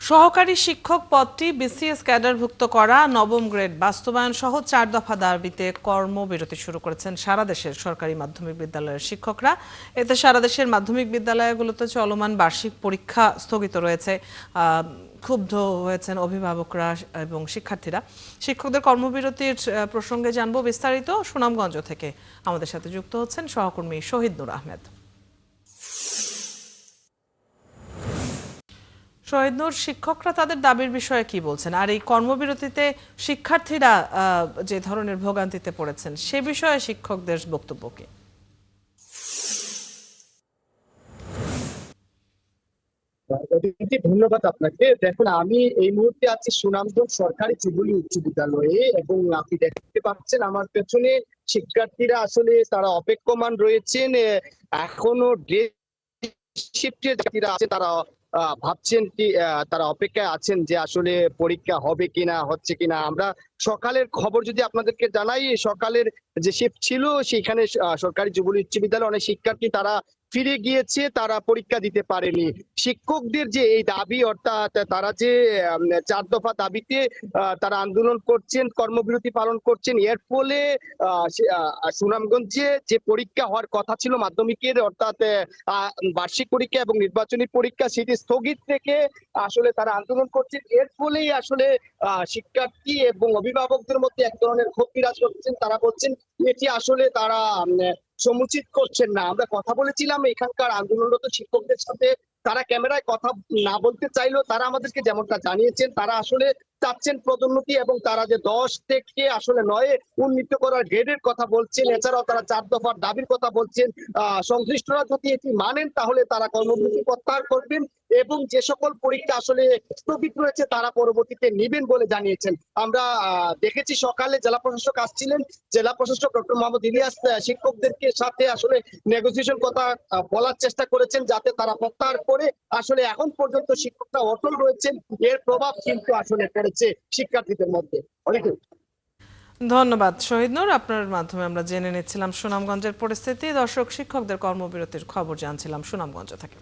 সহকারী শিক্ষক পদটি বিসিএস ক্যাডারভুক্ত করা নবম গ্রেড বাস্তবায়ন সহ 4 দফা দাবিতে কর্মবিরতি শুরু করেছেন সারা দেশের সরকারি মাধ্যমিক বিদ্যালয়ের শিক্ষকরা। এতে সারা দেশের মাধ্যমিক বিদ্যালয়গুলোতে চলমান বার্ষিক পরীক্ষা স্থগিত রয়েছে। ক্ষুব্ধ হয়েছেন অভিভাবকরা এবং শিক্ষার্থীরা। শিক্ষকদের কর্মবিরতির প্রসঙ্গে জানবো বিস্তারিত। সুনামগঞ্জ থেকে আমাদের সাথে যুক্ত হচ্ছেন সহকর্মী শহীদ নূর আহমেদ। শহীদ নূর, শিক্ষকরা তাদের দাবির বিষয়ে কি বলছেন, আর এই কর্মবিরতিতে শিক্ষার্থীরা যে ধরনের ভোগান্তিতে পড়েছেন সে বিষয়ে শিক্ষকদের বক্তব্য কি? ধন্যবাদ আপনাকে। দেখুন, আমি এই মুহূর্তে আছি সুনামগঞ্জ সরকারি যুবলী উচ্চ বিদ্যালয়ে এবং আপনি দেখতে পাচ্ছেন আমার পেছনে শিক্ষার্থীরা আসলে তারা অপেক্ষমান রয়েছেন। এখনো ডে শিফটের যাত্রীরা আছে, তারা ভাবছেন কি, তারা অপেক্ষায় আছেন যে আসলে পরীক্ষা হবে কিনা, হচ্ছে কিনা। আমরা সকালের খবর যদি আপনাদেরকে জানাই, সকালের যে শিফট ছিল সেখানে সরকারি যুবলী উচ্চ বিদ্যালয়ে অনেক শিক্ষার্থী তারা ফিরে গিয়েছে, তারা পরীক্ষা দিতে পারেনি। শিক্ষকদের যে এই দাবি, অর্থাৎ তারা যে 4 দফা দাবিতে তারা আন্দোলন করছেন, কর্মবিরতি পালন করছেন, এর ফলে সুনামগঞ্জে যে পরীক্ষা হওয়ার কথা ছিল মাধ্যমিকের, অর্থাৎ বার্ষিক পরীক্ষা এবং নির্বাচনী পরীক্ষা, সেটি স্থগিত রেখে আসলে তারা আন্দোলন করছেন। এর ফলেই আসলে শিক্ষার্থী এবং অভিভাবকদের মধ্যে এক ধরনের ক্ষোভ বিরাজ করছেন। তারা বলছেন এটি আসলে তারা সমুচিত করছেন না। আমরা কথা বলেছিলাম এখানকার আন্দোলনরত শিক্ষকদের সাথে, তারা ক্যামেরায় কথা না বলতে চাইলেও তারা আমাদেরকে যেমনটা জানিয়েছেন, তারা আসলে চাচ্ছেন পদোন্নতি এবং তারা যে 10 থেকে আসলে 9 উন্নীত করার গ্রেডের কথা বলছেন। এছাড়াও তারা 4 দফার দাবির কথা বলছেন। সংশ্লিষ্টরা যদি এটি মানেন তাহলে তারা কর্মবিরতি প্রত্যাহার করবেন এবং যে সকল পরীক্ষা আসলে স্থগিত রয়েছে তারা পরবর্তীতে নেবেন বলে জানিয়েছেন। আমরা দেখেছি সকালে জেলা প্রশাসক আসছিলেন, জেলা প্রশাসক ডক্টর মোহাম্মদ ইলিয়াস শিক্ষকদেরকে সাথে আসলে নেগোসিয়েশন কথা বলার চেষ্টা করেছেন যাতে তারা প্রত্যাহার করে। আসলে এখন পর্যন্ত শিক্ষকরা অটল রয়েছেন, এর প্রভাব কিন্তু আসলে পড়েছে শিক্ষার্থীদের মধ্যে। অনেক ধন্যবাদ শহীদ নূর, আপনার মাধ্যমে আমরা জেনে নিচ্ছিলাম সুনামগঞ্জের পরিস্থিতি। দর্শক, শিক্ষকদের কর্মবিরতির খবর জানছিলাম সুনামগঞ্জ থেকে।